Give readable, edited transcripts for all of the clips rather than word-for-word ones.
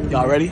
Y'all ready?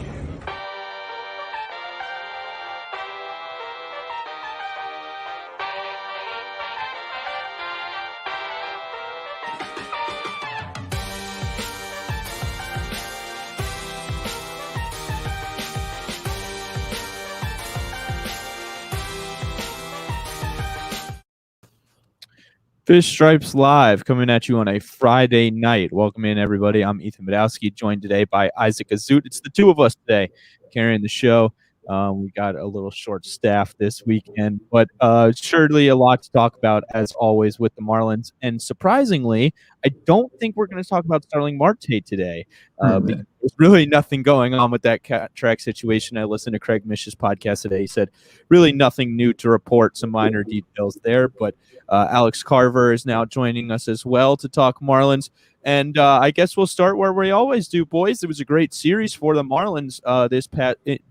Fish Stripes Live coming at you on a Friday night. Welcome in, everybody. I'm Ethan Badowski, joined today by Isaac Azut. It's the two of us today carrying the show. We got a little short staff this weekend, but surely a lot to talk about, as always, with the Marlins. And surprisingly, I don't think we're going to talk about Starling Marte today because there's really nothing going on with that track situation. I listened to Craig Mish's podcast today. He said really nothing new to report, some minor details there, but Alex Carver is now joining us as well to talk Marlins. And I guess we'll start where we always do, boys. It was a great series for the Marlins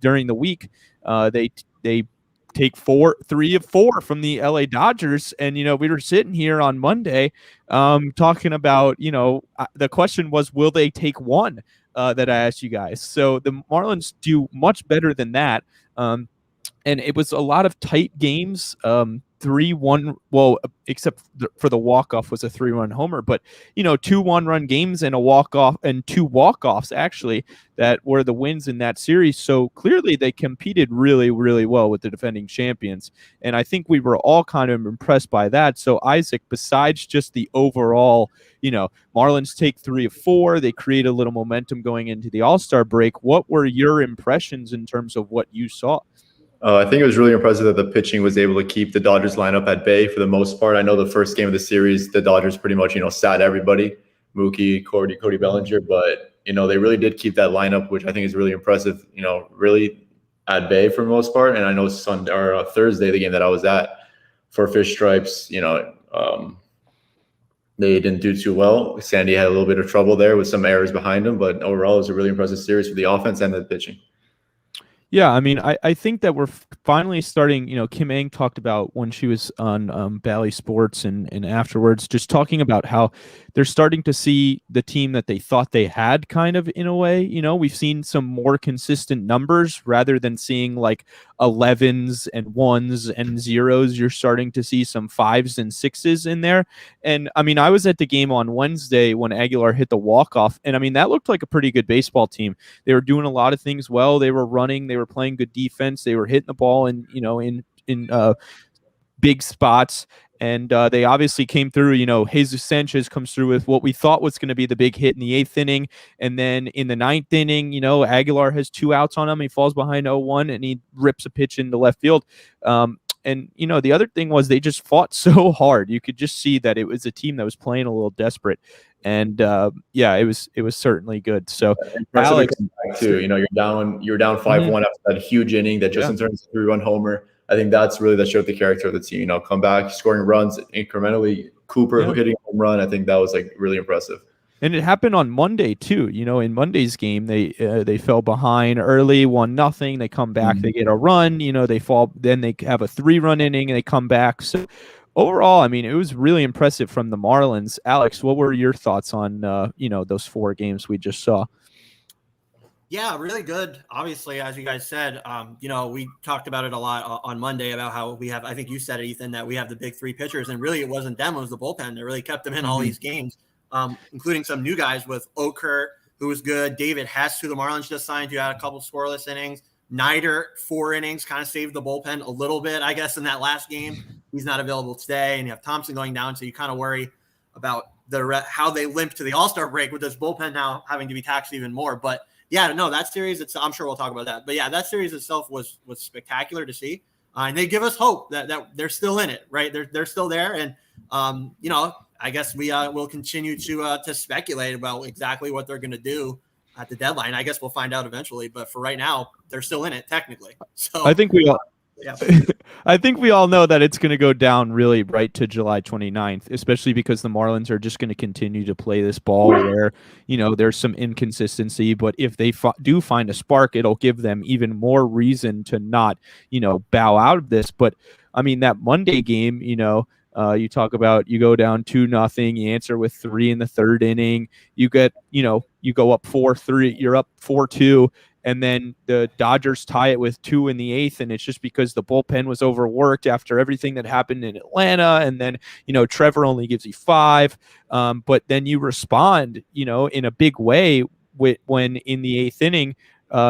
during the week. They take 3 of 4 from the LA Dodgers. And, we were sitting here on Monday talking about, the question was, will they take one that I asked you guys? So the Marlins do much better than that. And it was a lot of tight games. 3-1, well, except for the walk-off was a 3-run homer, but 2 one-run games and a walk-off and 2 walk-offs actually that were the wins in that series. So clearly they competed really, really well with the defending champions, and I think we were all kind of impressed by that. So Isaac, besides just the overall, Marlins take 3 of 4, they create a little momentum going into the All-Star break. What were your impressions in terms of what you saw? I think it was really impressive that the pitching was able to keep the Dodgers lineup at bay for the most part. I know the first game of the series, the Dodgers pretty much, sat everybody, Mookie, Cody Bellinger, but, they really did keep that lineup, which I think is really impressive, really at bay for the most part. And I know Thursday, the game that I was at for Fish Stripes, they didn't do too well. Sandy had a little bit of trouble there with some errors behind him, but overall it was a really impressive series for the offense and the pitching. Yeah, I mean, I think that we're finally starting, Kim Ng talked about when she was on Bally Sports and afterwards, just talking about how they're starting to see the team that they thought they had kind of in a way. We've seen some more consistent numbers rather than seeing like 11s and 1s and 0s. You're starting to see some 5s and 6s in there. And I mean, I was at the game on Wednesday when Aguilar hit the walk-off, and I mean, that looked like a pretty good baseball team. They were doing a lot of things well. They were running, they were playing good defense, they were hitting the ball in big spots, and they obviously came through. Jesus Sanchez comes through with what we thought was going to be the big hit in the 8th inning, and then in the 9th inning, Aguilar has 2 outs on him. He falls behind 0-1 and he rips a pitch into left field. And the other thing was they just fought so hard. You could just see that it was a team that was playing a little desperate. And it was certainly good. So Alex, too, you're down 5-1 after that huge inning that Justin turns a 3-run homer. I think that's really that showed the character of the team. Come back, scoring runs incrementally. Cooper hitting a home run. I think that was like really impressive. And it happened on Monday too. In Monday's game, they fell behind early, 1-0. They come back, they get a run. They fall, then they have a 3-run inning, and they come back. So overall, I mean, it was really impressive from the Marlins. Alex, what were your thoughts on those 4 games we just saw? Yeah, really good. Obviously, as you guys said, we talked about it a lot on Monday about how we have, I think you said it, Ethan, that we have the big 3 pitchers, and really it wasn't them, it was the bullpen that really kept them in all these games, including some new guys with Oker, who was good. David Hess, who the Marlins just signed, who had a couple scoreless innings. Neider, 4 innings, kind of saved the bullpen a little bit, I guess, in that last game. He's not available today, and you have Thompson going down, so you kind of worry about how they limp to the All-Star break with this bullpen now having to be taxed even more. But yeah, no, that series, I'm sure we'll talk about that. But yeah, that series itself was spectacular to see. And they give us hope that they're still in it, right? They're still there. And, I guess we will continue to speculate about exactly what they're going to do at the deadline. I guess we'll find out eventually. But for right now, they're still in it technically. So I think we all I think we all know that it's going to go down really right to July 29th, especially because the Marlins are just going to continue to play this ball where, there's some inconsistency. But if they do find a spark, it'll give them even more reason to not, bow out of this. But I mean, that Monday game, you talk about you go down 2-0, you answer with 3 in the 3rd inning, you get, you go up 4-3, you're up 4-2. and then the Dodgers tie it with 2 in the 8th, and it's just because the bullpen was overworked after everything that happened in Atlanta, and then Trevor only gives you 5, but then you respond in a big way when in the 8th inning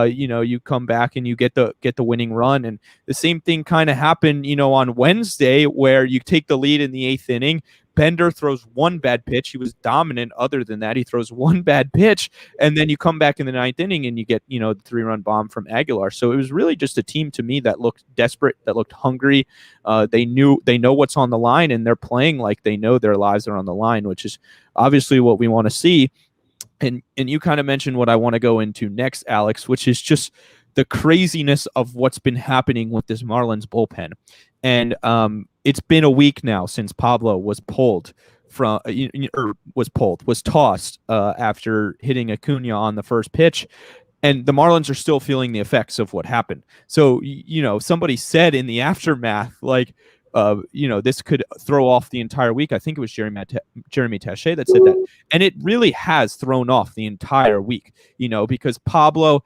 you come back and you get the winning run. And the same thing kind of happened on Wednesday, where you take the lead in the 8th inning. Bender throws one bad pitch. He was dominant. Other than that, he throws one bad pitch, and then you come back in the 9th inning and you get the 3-run bomb from Aguilar. So it was really just a team to me that looked desperate, that looked hungry. They know what's on the line, and they're playing like they know their lives are on the line, which is obviously what we want to see. And you kind of mentioned what I want to go into next, Alex, which is just the craziness of what's been happening with this Marlins bullpen. And it's been a week now since Pablo was pulled from was tossed after hitting Acuna on the first pitch. And the Marlins are still feeling the effects of what happened. So, somebody said in the aftermath, like, this could throw off the entire week. I think it was Jeremy Taché that said that. And it really has thrown off the entire week, because Pablo,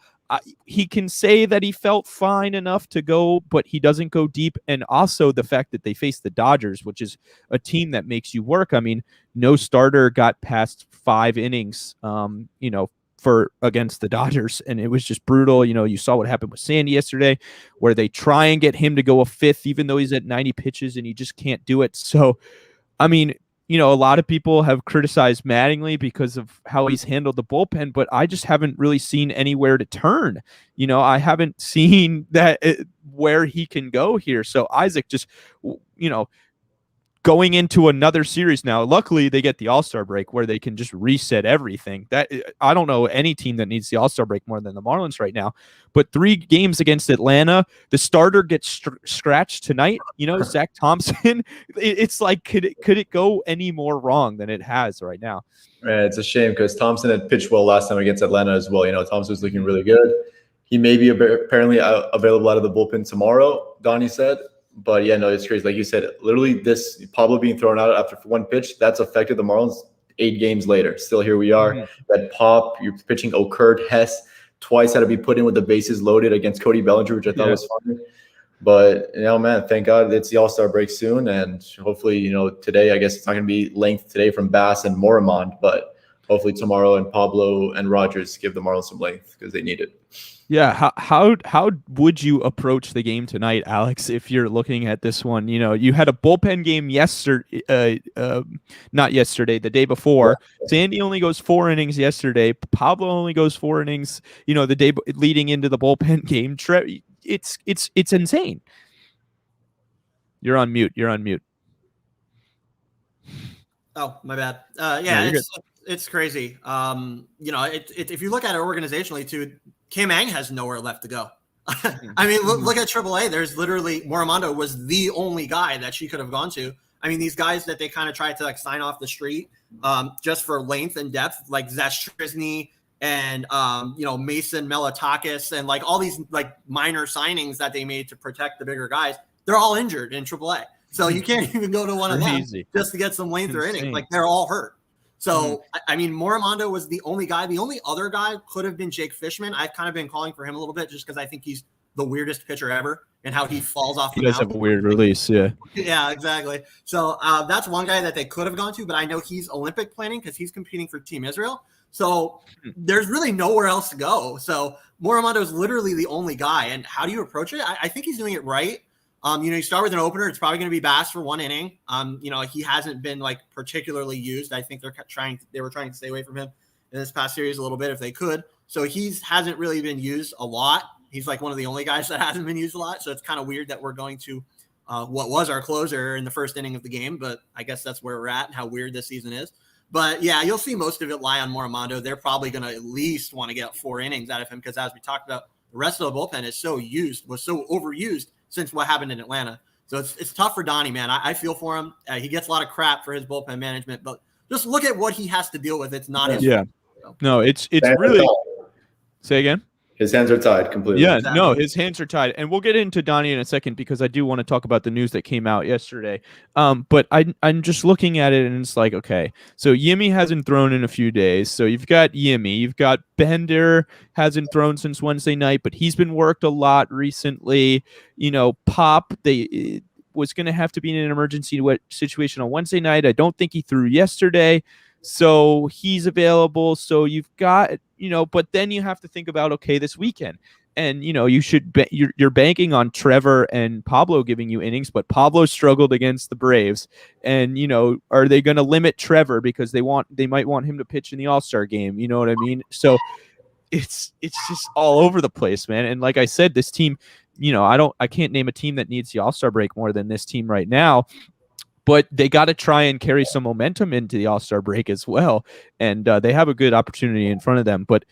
he can say that he felt fine enough to go, but he doesn't go deep. And also the fact that they faced the Dodgers, which is a team that makes you work. I mean, no starter got past 5 innings, for against the Dodgers, and it was just brutal. You saw what happened with Sandy yesterday, where they try and get him to go a 5th, even though he's at 90 pitches, and he just can't do it. So, I mean, a lot of people have criticized Mattingly because of how he's handled the bullpen, but I just haven't really seen anywhere to turn. I haven't seen that where he can go here. So Isaac just, going into another series now. Luckily, they get the All-Star break where they can just reset everything. That I don't know any team that needs the All-Star break more than the Marlins right now. But 3 games against Atlanta, the starter gets scratched tonight. Zach Thompson. It's like, could it go any more wrong than it has right now? It's a shame because Thompson had pitched well last time against Atlanta as well. Thompson was looking really good. He may be apparently available out of the bullpen tomorrow, Donnie said. But yeah, no, it's crazy. Like you said, literally this Pablo being thrown out after 1 pitch, that's affected the Marlins 8 games later. Still here we are. That pop, you're pitching occurred. Hess twice had to be put in with the bases loaded against Cody Bellinger, which I thought was funny. But, man, thank God it's the All-Star break soon. And hopefully, today, I guess it's not going to be length today from Bass and Moramond, but hopefully tomorrow and Pablo and Rogers give the Marlins some length because they need it. Yeah, how would you approach the game tonight, Alex, if you're looking at this one? You had a bullpen game yesterday, not yesterday, the day before. Yeah. Sandy only goes 4 innings yesterday. Pablo only goes 4 innings, the day leading into the bullpen game. It's insane. You're on mute. Oh, my bad. Yeah, it's crazy. If you look at it organizationally too, Kim Ang has nowhere left to go. I mean, look at AAA. There's literally Moramando was the only guy that she could have gone to. I mean, these guys that they kind of tried to sign off the street just for length and depth, like Zach Trisney and Mason Melitakis and all these minor signings that they made to protect the bigger guys. They're all injured in AAA, so you can't even go to one of them just to get some length or innings. They're all hurt. So, I mean, Moramando was the only guy. The only other guy could have been Jake Fishman. I've kind of been calling for him a little bit just because I think he's the weirdest pitcher ever and how he falls off the mound. He does have a weird release, yeah. Yeah, exactly. So that's one guy that they could have gone to, but I know he's Olympic planning because he's competing for Team Israel. So there's really nowhere else to go. So Moramando is literally the only guy. And how do you approach it? I think he's doing it right. You start with an opener. It's probably going to be Bass for 1 inning. He hasn't been particularly used. I think they were trying to stay away from him in this past series a little bit if they could. So hasn't really been used a lot. He's one of the only guys that hasn't been used a lot. So it's kind of weird that we're going to what was our closer in the first inning of the game, but I guess that's where we're at and how weird this season is. But yeah, you'll see most of it lie on Moramando. They're probably going to at least want to get 4 innings out of him because as we talked about, the rest of the bullpen was so overused since what happened in Atlanta. So it's tough for Donnie, man. I feel for him. He gets a lot of crap for his bullpen management, but just look at what he has to deal with. It's not his fault. No, it's really – say again? His hands are tied completely. Yeah, Exactly. no, his hands are tied, and we'll get into Donnie in a second because I do want to talk about the news that came out yesterday. But I'm just looking at it and it's like, okay, so Yimmy hasn't thrown in a few days, so you've got Yimmy, you've got Bender hasn't thrown since Wednesday night, but he's been worked a lot recently. Pop was going to have to be in an emergency situation on Wednesday night. I don't think he threw yesterday. So he's available. So you've got, but then you have to think about, okay, this weekend. And, you should you're banking on Trevor and Pablo giving you innings, but Pablo struggled against the Braves. And, are they going to limit Trevor because they might want him to pitch in the All-Star game? You know what I mean? So it's just all over the place, man. And like I said, this team, I can't name a team that needs the All-Star break more than this team right now. But they got to try and carry some momentum into the All-Star break as well, and they have a good opportunity in front of them. But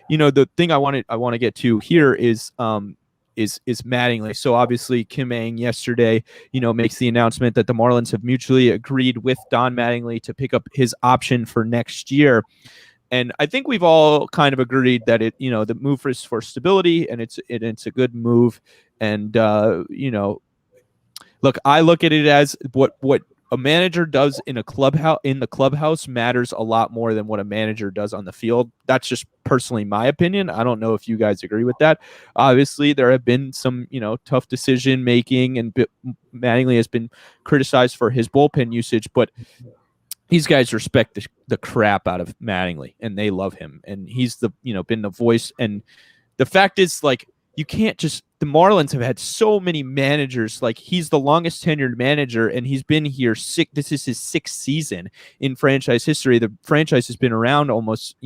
the thing I want to get to here is Mattingly. So obviously Kim Ng yesterday, makes the announcement that the Marlins have mutually agreed with Don Mattingly to pick up his option for next year. And I think we've all kind of agreed that the move is for stability, and it's a good move. And look, I look at it as what a manager does in the clubhouse matters a lot more than what a manager does on the field. That's just personally my opinion. I don't know if you guys agree with that. Obviously, there have been some, tough decision making, and Mattingly has been criticized for his bullpen usage, but these guys respect the crap out of Mattingly, and they love him, and he's been the voice. And the fact is, like, you can't just. The Marlins have had so many managers. Like, he's the longest tenured manager, and he's been here this is his 6th season in franchise history. The franchise has been around almost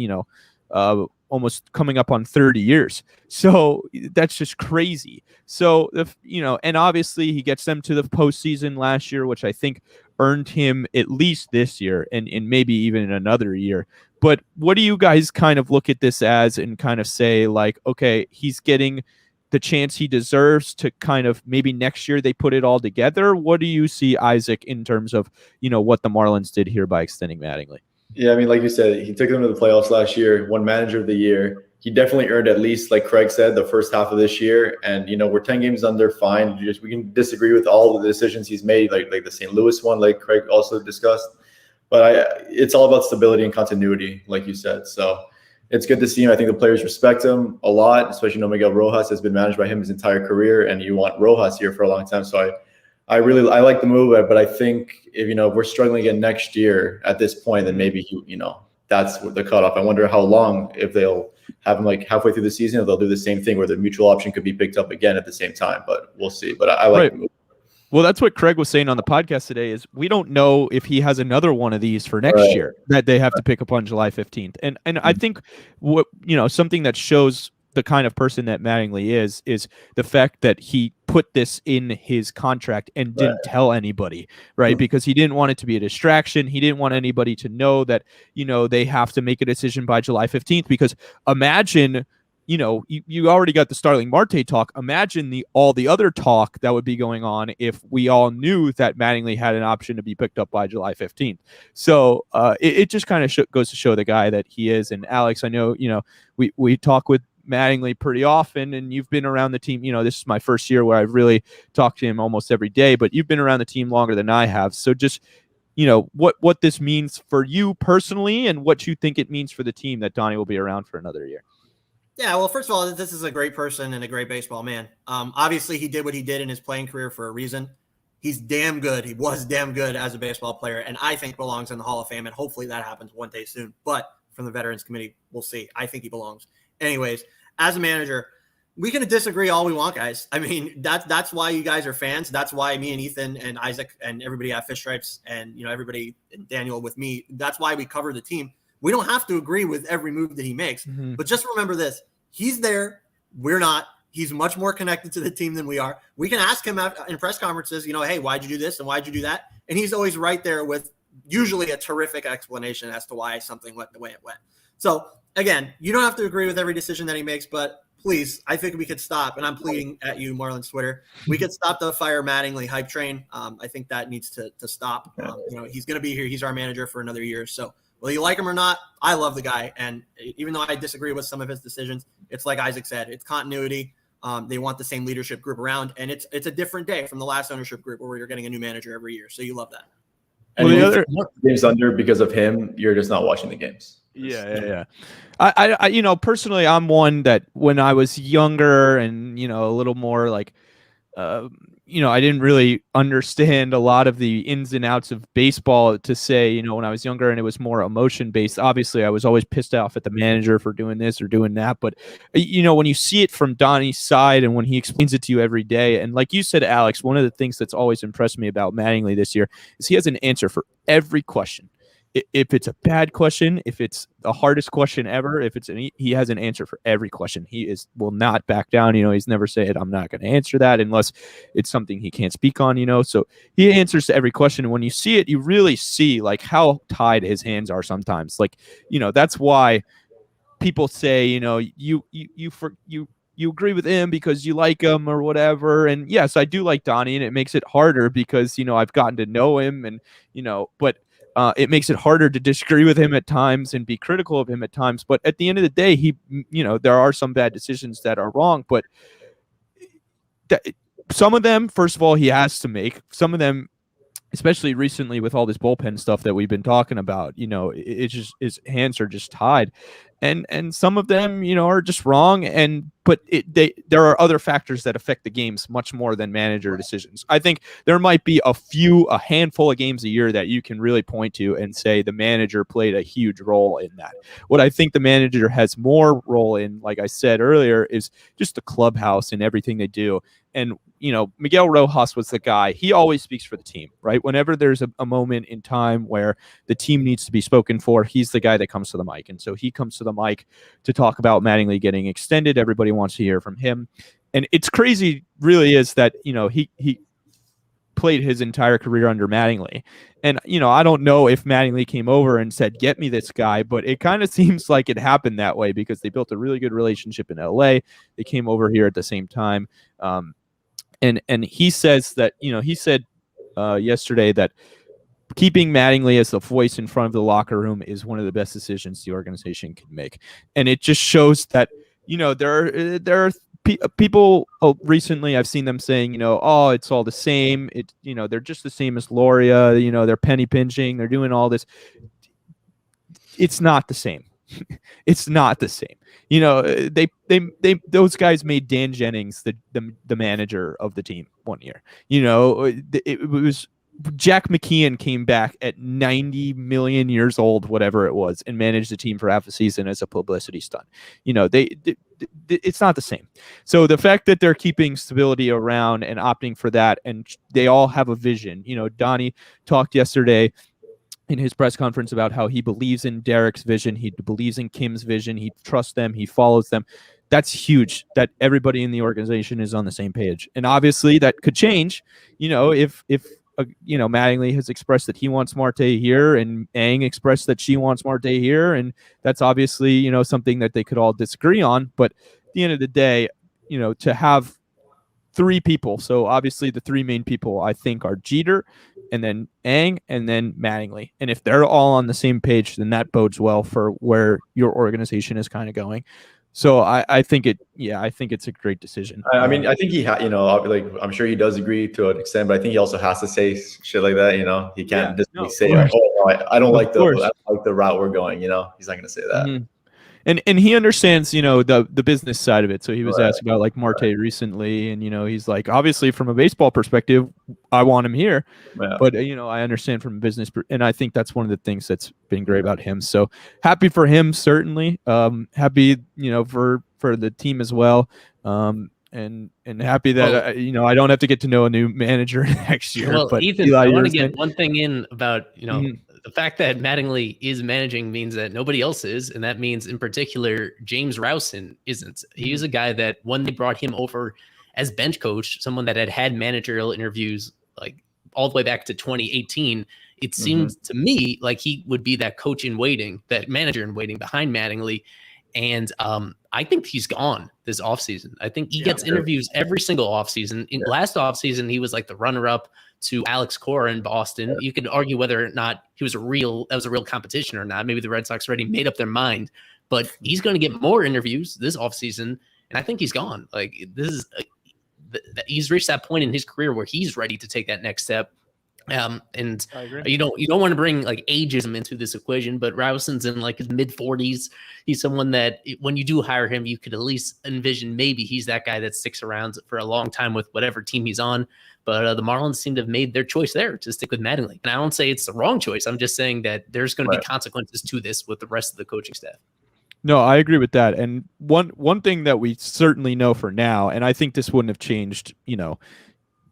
coming up on 30 years. So that's just crazy. So and obviously he gets them to the postseason last year, which I think earned him at least this year and maybe even another year. But what do you guys kind of look at this as and kind of say, like, okay, he's getting the chance he deserves to kind of maybe next year they put it all together? What do you see, Isaac, in terms of, what the Marlins did here by extending Mattingly? Yeah, I mean, like you said, he took them to the playoffs last year, won Manager of the Year. He definitely earned at least, like Craig said, the first half of this year. And, we're 10 games under, fine. We can disagree with all the decisions he's made, like the St. Louis one, like Craig also discussed. But it's all about stability and continuity, like you said. So it's good to see him. I think the players respect him a lot, especially Miguel Rojas has been managed by him his entire career, and you want Rojas here for a long time. So I like the move, but I think if we're struggling again next year at this point, then maybe that's the cutoff. I wonder how long, if they'll have him like halfway through the season, or they'll do the same thing where the mutual option could be picked up again at the same time. But we'll see. But I like the move. Well, that's what Craig was saying on the podcast today, is we don't know if he has another one of these for next year that they have to pick up on July 15th. And I think something that shows the kind of person that Mattingly is the fact that he put this in his contract and didn't tell anybody, right? Because he didn't want it to be a distraction. He didn't want anybody to know that, they have to make a decision by July 15th, because imagine, you already got the Starling Marte talk. Imagine all the other talk that would be going on if we all knew that Mattingly had an option to be picked up by July 15th. So it just kind of goes to show the guy that he is. And Alex, I know, we talk with Mattingly pretty often, and you've been around the team. This is my first year where I've really talked to him almost every day, but you've been around the team longer than I have. So just, what this means for you personally, and what you think it means for the team that Donnie will be around for another year. Yeah, well, first of all, this is a great person and a great baseball man. Obviously, he did what he did in his playing career for a reason. He's damn good. He was damn good as a baseball player, and I think belongs in the Hall of Fame, and hopefully that happens one day soon. But from the Veterans Committee, we'll see. I think he belongs. Anyways, as a manager, we can disagree all we want, guys. I mean, that's why you guys are fans. That's why me and Ethan and Isaac and everybody at Fish Stripes and, everybody, and Daniel with me, that's why we cover the team. We don't have to agree with every move that he makes, but just remember this. He's there. We're not. He's much more connected to the team than we are. We can ask him in press conferences, hey, why'd you do this and why'd you do that? And he's always right there with usually a terrific explanation as to why something went the way it went. So, again, you don't have to agree with every decision that he makes, but please, I think we could stop, and I'm pleading at you, Marlins Twitter, we could stop the fire Mattingly hype train. I think that needs to stop. He's going to be here. He's our manager for another year. So Whether you like him or not, I love the guy. And even though I disagree with some of his decisions, it's like Isaac said, it's continuity. They want the same leadership group around, and it's a different day from the last ownership group where you're getting a new manager every year. So you love that. And well, the other games under because of him, you're just not watching the games. Yeah. I personally, I'm one that when I was younger and, a little more like, I didn't really understand a lot of the ins and outs of baseball to say, when I was younger and it was more emotion based. Obviously, I was always pissed off at the manager for doing this or doing that. But, when you see it from Donnie's side and when he explains it to you every day, and like you said, Alex, one of the things that's always impressed me about Mattingly this year is he has an answer for every question. If it's a bad question, if it's the hardest question ever, he has an answer for every question. He will not back down. He's never said, I'm not going to answer that unless it's something he can't speak on, so he answers to every question. And when you see it, you really see like how tied his hands are sometimes. Like, that's why people say, you agree with him because you like him or whatever. And yes, I do like Donnie, and it makes it harder because, I've gotten to know him and, but it makes it harder to disagree with him at times and be critical of him at times. But at the end of the day, there are some bad decisions that are wrong, but some of them, first of all, he has to make. Some of them, especially recently with all this bullpen stuff that we've been talking about, it's just his hands are just tied. And some of them, are just wrong. But there are other factors that affect the games much more than manager decisions. I think there might be a handful of games a year that you can really point to and say the manager played a huge role in that. What I think the manager has more role in, like I said earlier, is just the clubhouse and everything they do. And, Miguel Rojas was the guy. He always speaks for the team, right? Whenever there's a moment in time where the team needs to be spoken for, he's the guy that comes to the mic. And so he comes to the mic to talk about Mattingly getting extended. Everybody wants to hear from him. And it's crazy, really, is that, he played his entire career under Mattingly. And, I don't know if Mattingly came over and said, get me this guy, but it kind of seems like it happened that way because they built a really good relationship in LA. They came over here at the same time. And he says that, he said yesterday that keeping Mattingly as the voice in front of the locker room is one of the best decisions the organization can make. And it just shows that, there are people recently I've seen them saying, oh, it's all the same. They're just the same as Loria. They're penny pinching. They're doing all this. It's not the same. It's not the same. They those guys made Dan Jennings the manager of the team one year. It was Jack McKeon came back at 90 million years old, whatever it was, and managed the team for half a season as a publicity stunt. It's not the same. So the fact that they're keeping stability around and opting for that, and they all have a vision. Donnie talked yesterday in his press conference about how he believes in Derek's vision. He believes in Kim's vision. He trusts them. He follows them. That's huge that everybody in the organization is on the same page. And obviously that could change, if Mattingly has expressed that he wants Marte here and Ang expressed that she wants Marte here. And that's obviously, something that they could all disagree on. But at the end of the day, to have three people. So obviously the three main people I think are Jeter and then Ang and then Mattingly. And if they're all on the same page, then that bodes well for where your organization is kind of going. So I think it's a great decision. I mean, I think he like I'm sure he does agree to an extent, but I think he also has to say shit like that. He can't say, "Oh, no, I don't like the route we're going." He's not going to say that. Mm-hmm. And he understands, the business side of it. So he was asked about like Marte recently, and he's like, obviously from a baseball perspective, I want him here, but I understand from a business, and I think that's one of the things that's been great about him. So happy for him, certainly. Happy, for the team as well. And happy that I don't have to get to know a new manager next year. Well, but Ethan, I want to get one thing in about the fact that Mattingly is managing means that nobody else is, and that means in particular James Rowson isn't. He was a guy that when they brought him over as bench coach, someone that had managerial interviews like all the way back to 2018. It seemed to me like he would be that coach in waiting, that manager in waiting behind Mattingly. And I think he's gone this offseason. I think he gets interviews every single offseason. Last offseason, he was like the runner-up to Alex Cora in Boston. You could argue whether or not that was a real competition or not. Maybe the Red Sox already made up their mind, but he's going to get more interviews this offseason, and I think he's gone. Like, this is he's reached that point in his career where he's ready to take that next step. And you don't want to bring like ageism into this equation, but Rowson's in like his mid 40s. He's someone that when you do hire him, you could at least envision maybe he's that guy that sticks around for a long time with whatever team he's on. But the Marlins seem to have made their choice there to stick with Mattingly. And I don't say it's the wrong choice. I'm just saying that there's going to be consequences to this with the rest of the coaching staff. No, I agree with that. And one thing that we certainly know for now, and I think this wouldn't have changed,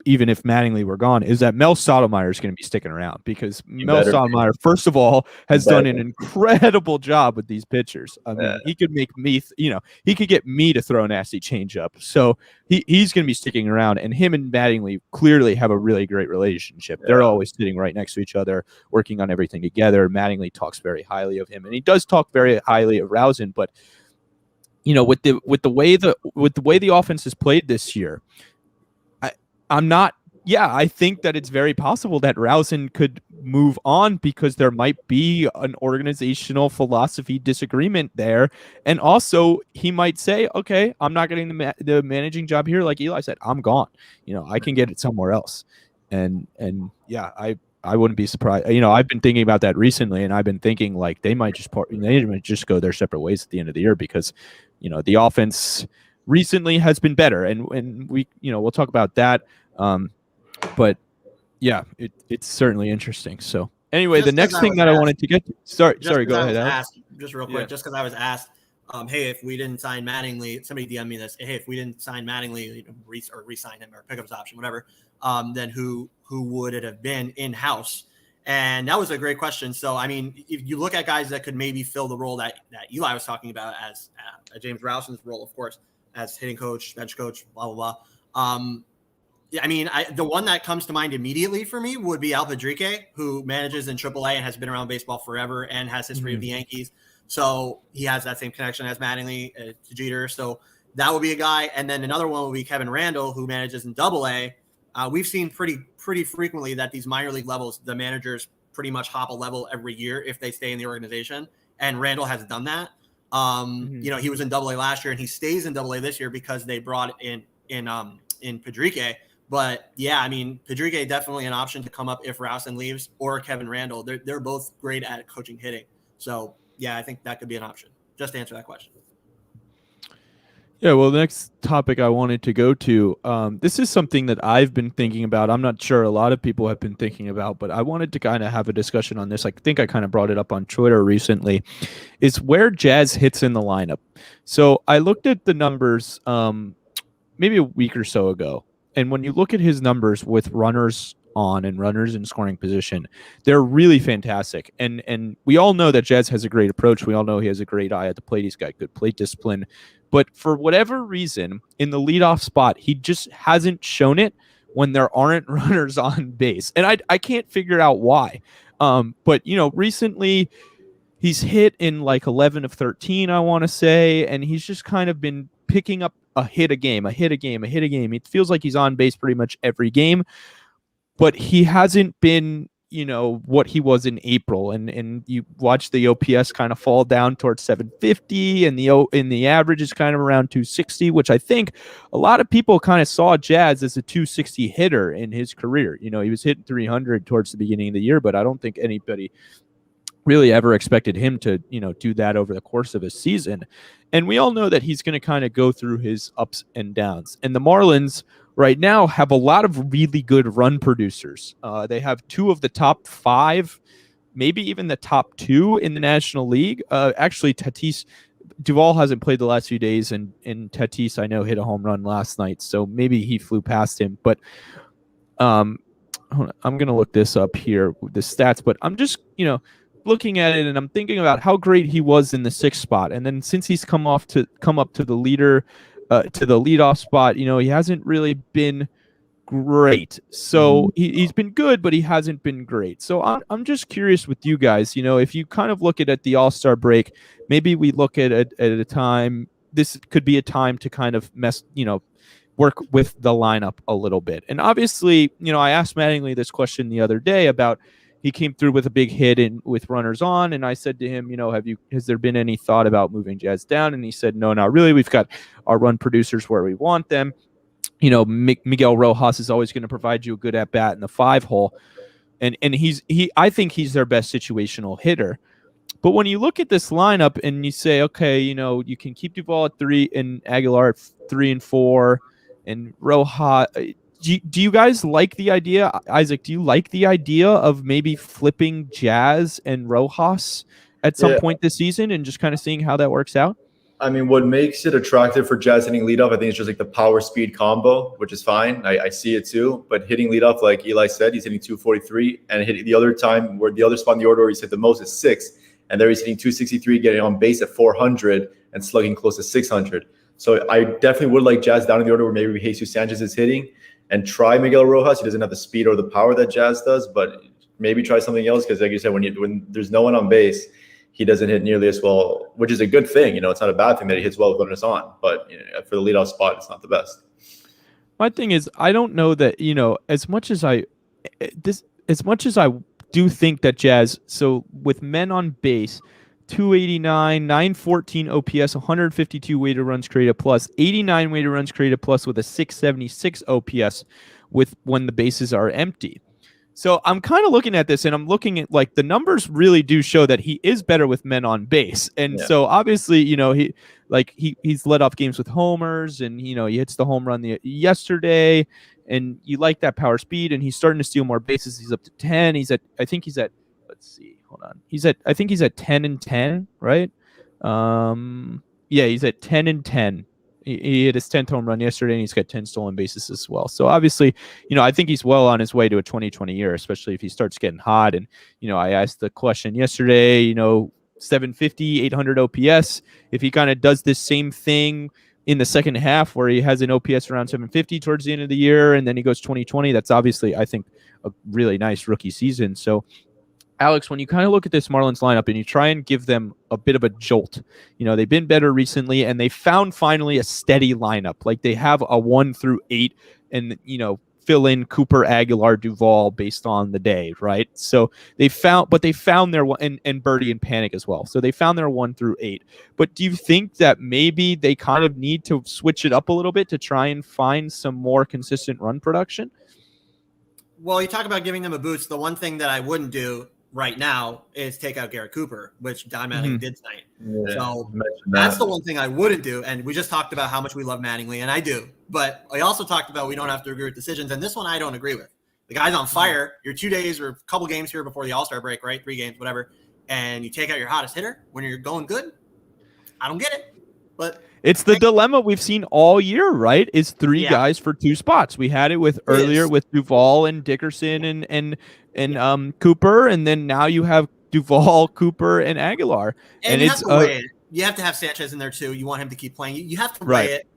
even if Mattingly were gone, is that Mel Stottlemyre is going to be sticking around, because Mel Stottlemyre, first of all, has done an incredible job with these pitchers. I mean, he could make me, he could get me to throw a nasty changeup. So he's going to be sticking around, and him and Mattingly clearly have a really great relationship. They're always sitting right next to each other, working on everything together. Mattingly talks very highly of him, and he does talk very highly of Rowson, but with the way the offense is played this year, I think that it's very possible that Rowson could move on, because there might be an organizational philosophy disagreement there. And also he might say, okay, I'm not getting the managing job here. Like Eli said, I'm gone. I can get it somewhere else. And yeah, I wouldn't be surprised. I've been thinking about that recently, and I've been thinking like they might just go their separate ways at the end of the year, because, the offense recently has been better, and we, we'll talk about that. But yeah, it's certainly interesting. So anyway, the next thing that I wanted to get to, sorry, go ahead. Just real quick, just because I was asked, hey, if we didn't sign Mattingly, somebody DM'd me this. Hey, if we didn't sign Mattingly, or re-sign him, or pick up his option, whatever, then who would it have been in-house? And that was a great question. So, I mean, if you look at guys that could maybe fill the role that Eli was talking about, as James Rowson's role, of course, as hitting coach, bench coach, blah, blah, blah. I mean, the one that comes to mind immediately for me would be Al Padrique, who manages in AAA and has been around baseball forever and has history of the Yankees. So he has that same connection as Mattingly to Jeter. So that would be a guy. And then another one would be Kevin Randall, who manages in AA. We've seen pretty frequently that these minor league levels, the managers pretty much hop a level every year if they stay in the organization. And Randall has done that. He was in AA last year, and he stays in AA this year because they brought in Padrique. But yeah, I mean, Padrique definitely an option to come up if Rowson leaves, or Kevin Randall. They're both great at coaching hitting. So yeah, I think that could be an option. Just to answer that question. Yeah, well, the next topic I wanted to go to, this is something that I've been thinking about. I'm not sure a lot of people have been thinking about, but I wanted to kind of have a discussion on this. I think I kind of brought it up on Twitter recently, is where Jazz hits in the lineup. So I looked at the numbers maybe a week or so ago. And when you look at his numbers with runners on and runners in scoring position, they're really fantastic. And we all know that Jazz has a great approach. We all know he has a great eye at the plate. He's got good plate discipline. But for whatever reason, in the leadoff spot, he just hasn't shown it when there aren't runners on base. And I can't figure out why. But, recently he's hit in like 11 of 13, I want to say. And he's just kind of been picking up a hit a game. It feels like he's on base pretty much every game, but he hasn't been, what he was in April. And you watch the OPS kind of fall down towards 750, and the average is kind of around 260, which I think a lot of people kind of saw Jazz as a 260 hitter in his career. He was hitting 300 towards the beginning of the year, but I don't think anybody really ever expected him to, do that over the course of a season. And we all know that he's going to kind of go through his ups and downs. And the Marlins right now have a lot of really good run producers. They have two of the top 5, maybe even the top 2 in the National League. Actually, Tatis Duvall hasn't played the last few days, and Tatis, I know, hit a home run last night, so maybe he flew past him. But I'm going to look this up here, the stats, but I'm just, looking at it, and I'm thinking about how great he was in the 6th spot. And then since he's come up to the leader, to the leadoff spot, he hasn't really been great. So he's been good, but he hasn't been great. So I'm just curious with you guys, if you kind of look at the All-Star break, maybe we look at a time, this could be a time to kind of work with the lineup a little bit. And obviously, I asked Mattingly this question the other day about he came through with a big hit with runners on, and I said to him, has there been any thought about moving Jazz down? And he said, no, not really. We've got our run producers where we want them. Miguel Rojas is always going to provide you a good at bat in the 5 hole, and I think he's their best situational hitter. But when you look at this lineup and you say, okay, you can keep Duvall at 3 and Aguilar at 3 and 4, and Rojas. Do you guys like the idea, Isaac? Do you like the idea of maybe flipping Jazz and Rojas at some point this season and just kind of seeing how that works out? I mean, what makes it attractive for Jazz hitting leadoff, I think it's just like the power speed combo, which is fine. I see it too. But hitting leadoff, like Eli said, he's hitting 243, and hitting the other time where the other spot in the order where he's hit the most is 6, and there he's hitting 263, getting on base at 400 and slugging close to 600. So I definitely would like Jazz down in the order where maybe Jesus Sanchez is hitting, and try Miguel Rojas. He doesn't have the speed or the power that Jazz does, but maybe try something else, because like you said, when there's no one on base, he doesn't hit nearly as well, which is a good thing. It's not a bad thing that he hits well with runners on, but for the leadoff spot, it's not the best. My thing is, I don't know that, as much as I do think that Jazz, so with men on base, 289, 914 OPS, 152 weighted runs created plus, 89 weighted runs created plus with a 676 OPS when the bases are empty. So I'm kind of looking at this, and I'm looking at like the numbers really do show that he is better with men on base. And so obviously, he's led off games with homers, and he hits the home run yesterday, and you like that power speed, and he's starting to steal more bases. He's up to 10. Let's see. Hold on. I think he's at 10 and 10, right? He's at 10 and 10. He hit his 10th home run yesterday, and he's got 10 stolen bases as well. So obviously, I think he's well on his way to a 2020 year, especially if he starts getting hot. And, I asked the question yesterday, 750, 800 OPS. If he kind of does this same thing in the second half where he has an OPS around 750 towards the end of the year, and then he goes 2020, that's obviously, I think, a really nice rookie season. So, Alex, when you kind of look at this Marlins lineup and you try and give them a bit of a jolt, they've been better recently, and they found finally a steady lineup. Like they have a 1 through 8 and, fill in Cooper, Aguilar, Duvall based on the day, right? So they found their one, and Birdie and Panic as well. So they found their 1 through 8. But do you think that maybe they kind of need to switch it up a little bit to try and find some more consistent run production? Well, you talk about giving them a boost. The one thing that I wouldn't do right now is take out Garrett Cooper, which Don Mattingly did tonight. Yeah, so that's the one thing I wouldn't do. And we just talked about how much we love Mattingly, and I do. But I also talked about we don't have to agree with decisions, and this one I don't agree with. The guy's on fire. You're 2 days or a couple games here before the All-Star break, right? 3 games, whatever. And you take out your hottest hitter when you're going good. I don't get it. But it's the dilemma we've seen all year, right? Is 3 guys for 2 spots. We had it with earlier with Duvall and Dickerson and Cooper, and then now you have Duvall, Cooper, and Aguilar. And you have to weigh it. You have to have Sanchez in there too. You want him to keep playing. You have to weigh it,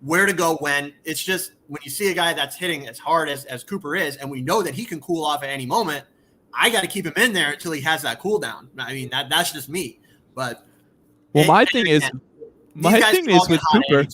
where to go when. It's just when you see a guy that's hitting as hard as Cooper is, and we know that he can cool off at any moment, I got to keep him in there until he has that cool down. I mean, that's just me. But my thing is with Cooper.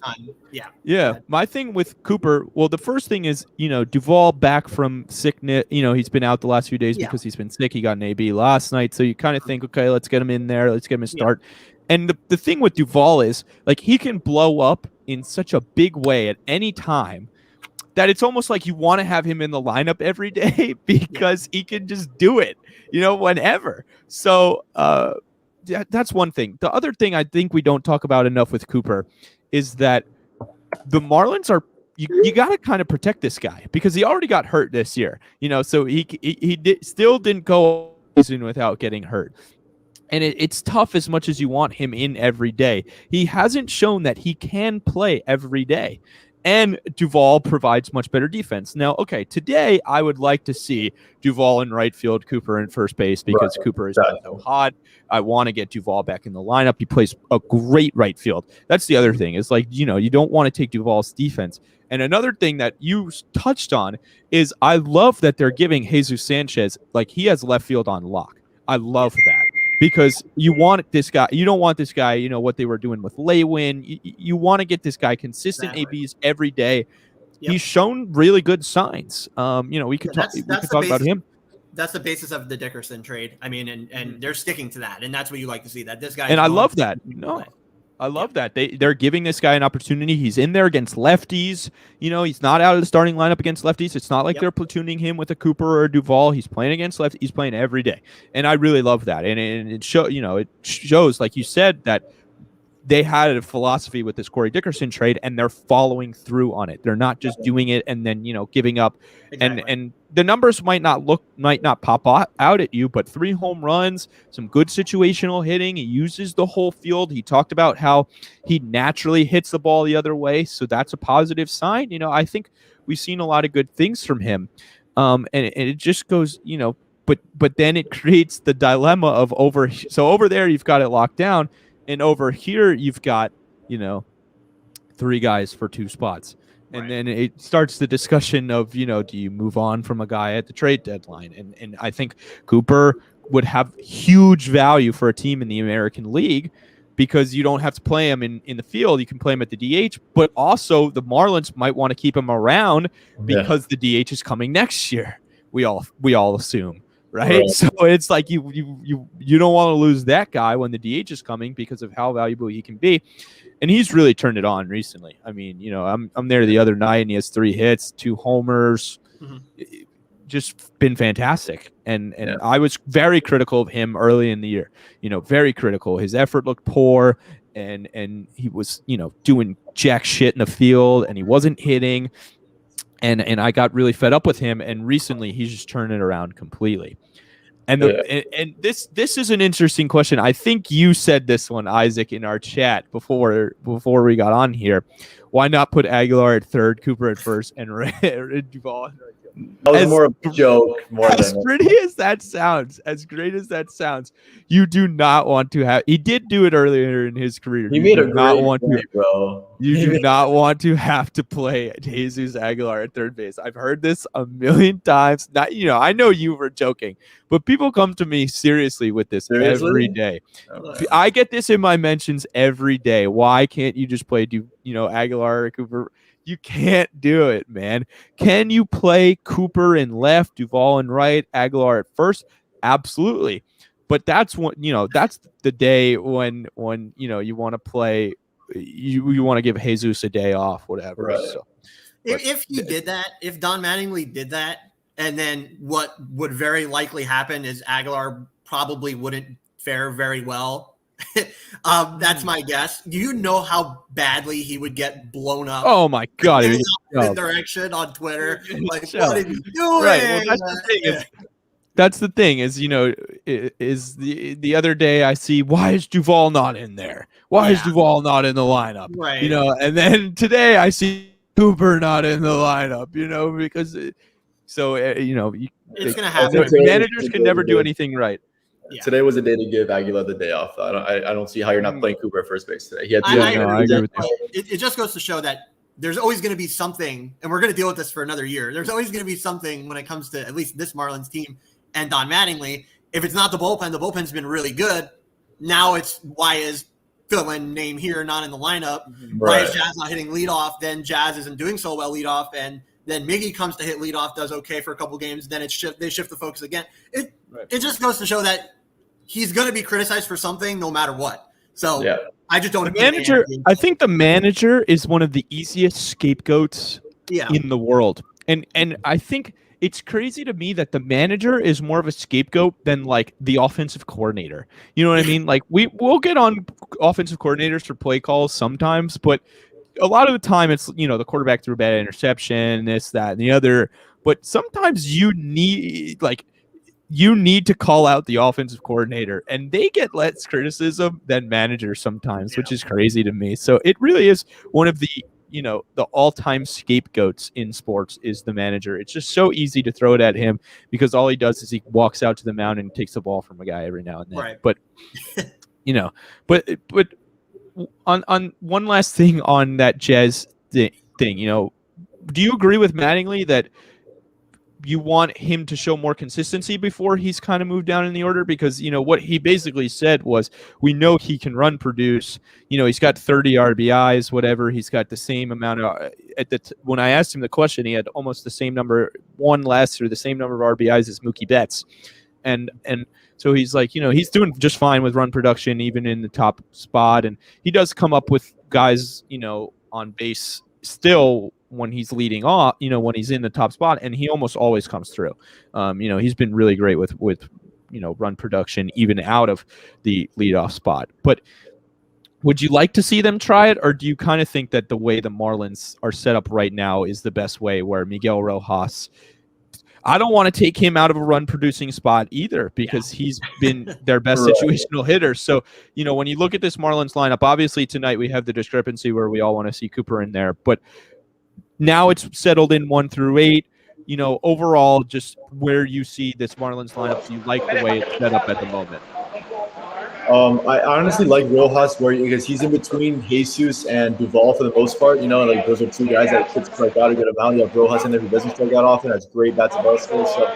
My thing with Cooper. Well, the first thing is, Duvall back from sickness. He's been out the last few days because he's been sick. He got an AB last night, so you kind of think, okay, let's get him in there. Let's get him a start. And the thing with Duvall is, like, he can blow up in such a big way at any time that it's almost like you want to have him in the lineup every day because he can just do it, whenever. So. That's one thing. The other thing I think we don't talk about enough with Cooper is that the Marlins are you got to kind of protect this guy because he already got hurt this year, so he still didn't go season without getting hurt. And it's tough as much as you want him in every day. He hasn't shown that he can play every day. And Duvall provides much better defense. Now, okay, today I would like to see Duvall in right field, Cooper in first base because Cooper is so hot. I want to get Duvall back in the lineup. He plays a great right field. That's the other thing is you don't want to take Duvall's defense. And another thing that you touched on is I love that they're giving Jesus Sanchez, he has left field on lock. I love that. because you want this guy. You don't want this guy. You know what they were doing with Lewin. You want to get this guy consistent ABs every day. Yep. He's shown really good signs. You know, we could talk about him. That's the basis of the Dickerson trade. I mean, and they're sticking to that, and that's what you like to see. That this guy. And I love that. No. I love that. They're giving this guy an opportunity. He's in there against lefties. You know, he's not out of the starting lineup against lefties. It's not like they're platooning him with a Cooper or a Duvall. He's playing against lefties. He's playing every day. And I really love that. And it shows, like you said, that they had a philosophy with this Corey Dickerson trade, and they're following through on it. They're not just doing it and then, you know, giving up. Exactly. And the numbers might not pop out at you, but 3 home runs, some good situational hitting. He uses the whole field. He talked about how he naturally hits the ball the other way, so that's a positive sign. You know, I think we've seen a lot of good things from him, and it just goes, you know, but then it creates the dilemma of over there you've got it locked down. And over here, you've got, you know, 3 guys for 2 spots. And then it starts the discussion of, you know, do you move on from a guy at the trade deadline? And I think Cooper would have huge value for a team in the American League because you don't have to play him in the field. You can play him at the DH. But also the Marlins might want to keep him around because the DH is coming next year. We all assume. Right. So it's like you don't want to lose that guy when the DH is coming because of how valuable he can be. And he's really turned it on recently. I mean, you know, I'm there the other night and he has 3 hits, 2 homers, just been fantastic. And I was very critical of him early in the year, you know, very critical. His effort looked poor and he was, you know, doing jack shit in the field and he wasn't hitting. And I got really fed up with him, and recently he's just turned it around completely. And this is an interesting question. I think you said this one, Isaac, in our chat before we got on here. Why not put Aguilar at third, Cooper at first, and Duvall? That was more of a joke. As pretty as that sounds, as great as that sounds, you do not want to have. He did do it earlier in his career. He made a great play, bro. You do not want to have to play Jesus Aguilar at third base. I've heard this a million times. Not, you know, I know you were joking, but people come to me seriously with this every day. Okay. I get this in my mentions every day. Why can't you just play, Aguilar or Cooper? You can't do it, man. Can you play Cooper in left, Duvall in right, Aguilar at first? Absolutely. But that's that's the day when you want to play, you want to give Jesus a day off, whatever. Right. So, if he did that, if Don Mattingly did that, and then what would very likely happen is Aguilar probably wouldn't fare very well. That's my guess. Do you know how badly he would get blown up? Oh my God! In direction on Twitter, like what are you doing? Right. Well, that's the thing is the other day I see, why is Duvall not in there? Why is Duvall not in the lineup? Right. And then today I see Cooper not in the lineup. Because it's gonna happen. Managers can never do anything right. Yeah. Today was a day to give Aguilar the day off. I don't see how you're not playing Cooper at first base today. He had I agree with you. It just goes to show that there's always going to be something, and we're going to deal with this for another year. There's always going to be something when it comes to at least this Marlins team and Don Mattingly. If it's not the bullpen's been really good. Now it's why is fill-in name here not in the lineup? Right. Why is Jazz not hitting leadoff? Then Jazz isn't doing so well leadoff, and then Miggy comes to hit leadoff, does okay for a couple games. Then they shift the focus again. It just goes to show that he's going to be criticized for something no matter what. So I just don't. I think the manager is one of the easiest scapegoats in the world, and I think it's crazy to me that the manager is more of a scapegoat than like the offensive coordinator. You know what I mean? Like we'll get on offensive coordinators for play calls sometimes, but a lot of the time it's the quarterback threw a bad interception, this, that, and the other. But sometimes you need to call out the offensive coordinator, and they get less criticism than managers sometimes, which is crazy to me. So it really is one of the all-time scapegoats in sports is the manager. It's just so easy to throw it at him because all he does is he walks out to the mound and takes the ball from a guy every now and then. Right. But but on one last thing on that Jazz thing, do you agree with Mattingly that you want him to show more consistency before he's kind of moved down in the order, because what he basically said was, we know he can run produce. He's got 30 RBIs, whatever. He's got the same amount of when I asked him the question, he had almost the same number, one less, or the same number of RBIs as Mookie Betts, and so he's like, he's doing just fine with run production, even in the top spot, and he does come up with guys, on base still when he's leading off, when he's in the top spot, and he almost always comes through. He's been really great with run production, even out of the leadoff spot. But would you like to see them try it, or do you kind of think that the way the Marlins are set up right now is the best way, where Miguel Rojas, I don't want to take him out of a run-producing spot either, because he's been their best situational hitter. So, when you look at this Marlins lineup, obviously tonight we have the discrepancy where we all want to see Cooper in there, but now it's settled in 1 through 8. Overall, just where you see this Marlins lineup, do you like the way it's set up at the moment? I honestly like Rojas because he's in between Jesus and Duvall for the most part. Like those are two guys that could strike out a good amount. You have Rojas in there who doesn't strike out often. That's great bat-to-ball skills. So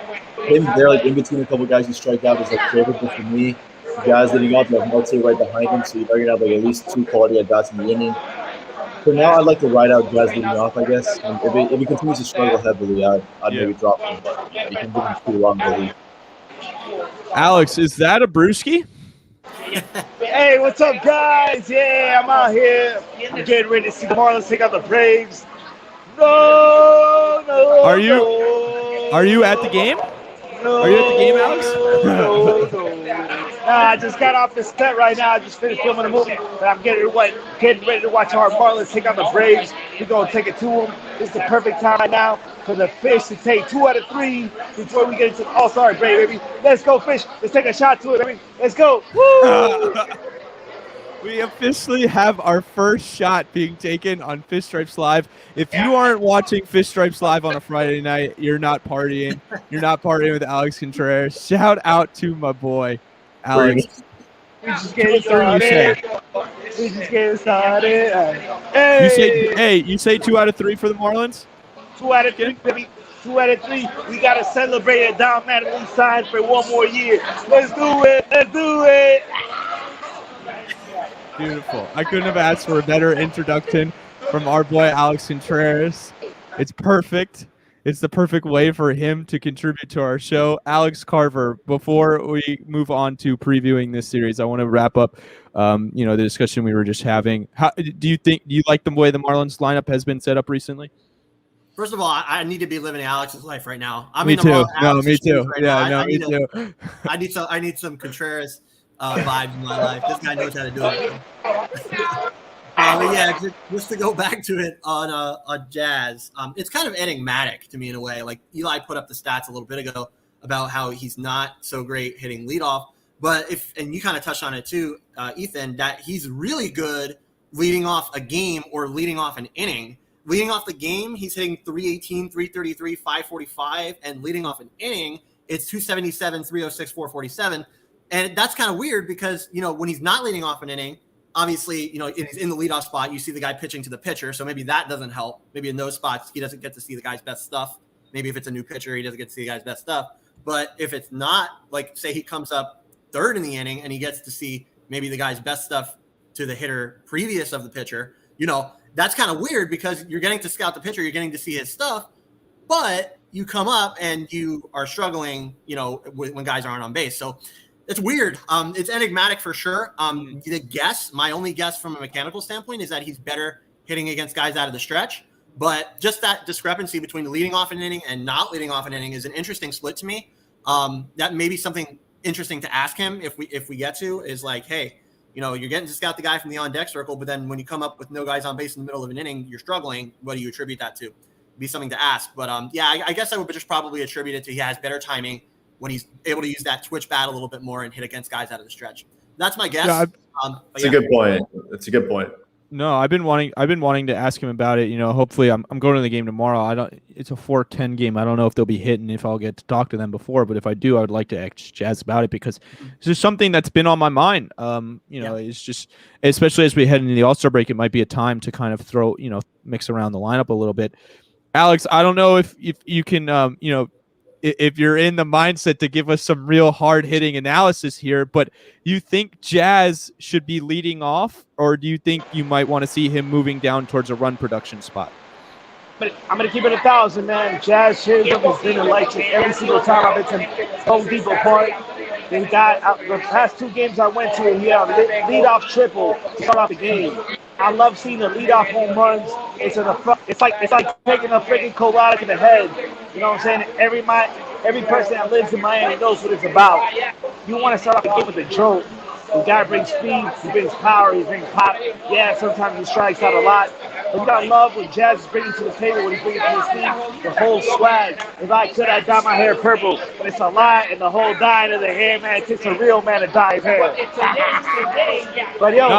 him there, like in between a couple guys who strike out, is like favorable for me. The guys leading off, you have Marte right behind him, so you're going to have like at least 2 quality at-bats in the inning. For now, I'd like to ride out guys leading off, I guess. And if he continues to struggle heavily, I'd maybe drop him, but he can give him too long in the league. Alex, is that a brewski? Hey, what's up, guys? Yeah, I'm out here. I'm getting ready to see the Marlins take out the Braves. No. Are you at the game? No. Are you at the game, Alex? No. I just got off the set right now. I just finished filming a movie, and I'm getting ready to watch our Marlins take out the Braves. We're gonna take it to them. It's the perfect time right now for the Fish to take 2 out of 3 before we get into the All-Star break, baby. Let's go, Fish. Let's take a shot to it, baby. Let's go. Woo! We officially have our first shot being taken on Fish Stripes Live. If you aren't watching Fish Stripes Live on a Friday night, you're not partying. You're not partying with Alex Contreras. Shout out to my boy, Alex. We just getting started. We just getting started. Hey. You say 2 out of 3 for the Marlins? 2 out of 3, baby. 2 out of 3. We got to celebrate it. Don Mattingly signed for 1 more year. Let's do it. Let's do it. Beautiful. I couldn't have asked for a better introduction from our boy Alex Contreras. It's perfect. It's the perfect way for him to contribute to our show. Alex Carver, before we move on to previewing this series, I want to wrap up the discussion we were just having. Do you like the way the Marlins lineup has been set up recently? First of all, I need to be living Alex's life right now. Me too. Me too. I need some Contreras vibes in my life. This guy knows how to do it. But yeah, just to go back to it on Jazz, it's kind of enigmatic to me in a way. Like Eli put up the stats a little bit ago about how he's not so great hitting leadoff, but and you kind of touched on it too, Ethan, that he's really good leading off a game or leading off an inning. Leading off the game, he's hitting 318, 333, 545, and leading off an inning, it's 277, 306, 447. And that's kind of weird because, when he's not leading off an inning, obviously, he's in the leadoff spot, you see the guy pitching to the pitcher. So maybe that doesn't help. Maybe in those spots, he doesn't get to see the guy's best stuff. Maybe if it's a new pitcher, he doesn't get to see the guy's best stuff. But if it's not, like, say he comes up third in the inning and he gets to see maybe the guy's best stuff to the hitter previous of the pitcher, that's kind of weird because you're getting to scout the pitcher, you're getting to see his stuff, but you come up and you are struggling, when guys aren't on base. So it's weird. It's enigmatic for sure. My only guess from a mechanical standpoint is that he's better hitting against guys out of the stretch. But just that discrepancy between leading off an inning and not leading off an inning is an interesting split to me. That may be something interesting to ask him if we get to, is like, hey, you're getting to scout the guy from the on-deck circle, but then when you come up with no guys on base in the middle of an inning, you're struggling. What do you attribute that to? Be something to ask. But I guess I would just probably attribute it to he has better timing when he's able to use that twitch bat a little bit more and hit against guys out of the stretch. That's my guess. That's a good point. That's a good point. No, I've been wanting to ask him about it. Hopefully I'm going to the game tomorrow. It's a 4:10 game. I don't know if they'll be hitting, if I'll get to talk to them before, but if I do, I would like to ask Jazz about it because it's just something that's been on my mind. It's just, especially as we head into the All-Star break, it might be a time to kind of throw, mix around the lineup a little bit. Alex, I don't know if you can, if you're in the mindset to give us some real hard hitting analysis here, but you think Jazz should be leading off, or do you think you might want to see him moving down towards a run production spot? But I'm gonna keep it 1,000, man. Jazz Chisholm has been electric every single time I've been to Home Depot Park. They got the past 2 games I went to. He had a leadoff triple to start off the game. I love seeing the leadoff home runs. It's like taking a freaking Colada to the head. You know what I'm saying? Every person that lives in Miami knows what it's about. You want to start off the game with a jolt. The guy brings speed, he brings power, he brings pop. Yeah, sometimes he strikes out a lot. But you gotta love what Jazz is bringing to the table, what he's bringing to his team, the whole swag. If I could, I'd dye my hair purple. But it's a lie, and the whole dyeing of the hair, man, it takes a real man to dye his hair. But yo,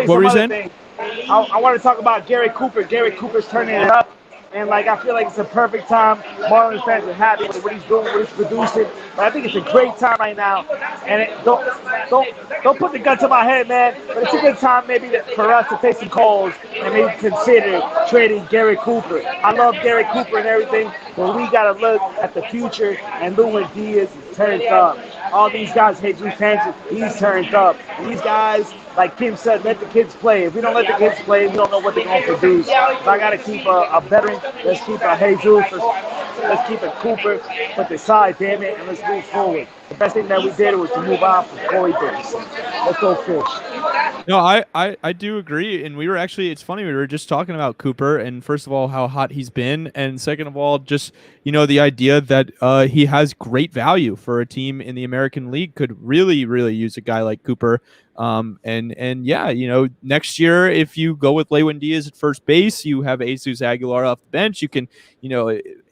what were you saying? I want to talk about Gary Cooper. Gary Cooper's turning it up. And I feel like it's a perfect time. Marlins fans are happy with what he's doing, what he's producing. But I think it's a great time right now. And don't put the gun to my head, man. But it's a good time maybe for us to take some calls and maybe consider trading Gary Cooper. I love Gary Cooper and everything, but we gotta look at the future. And Luis Diaz is turned up. All these guys, Jesus Sanchez, he's turned up. And these guys, like Kim said, let the kids play. If we don't let the kids play, we don't know what they're going to produce. So I got to keep a veteran. Let's keep a Jesus. Let's keep a Cooper. Put the side, damn it, and let's move forward. The best thing that we did was to move on from Corey Davis. Let's go fish. No, I do agree. And we were actually, it's funny, we were just talking about Cooper, and first of all, how hot he's been. And second of all, just, the idea that he has great value for a team in the American League could really, really use a guy like Cooper. And yeah, next year, if you go with Lewin Diaz at first base, you have Jesus Aguilar off the bench. You can,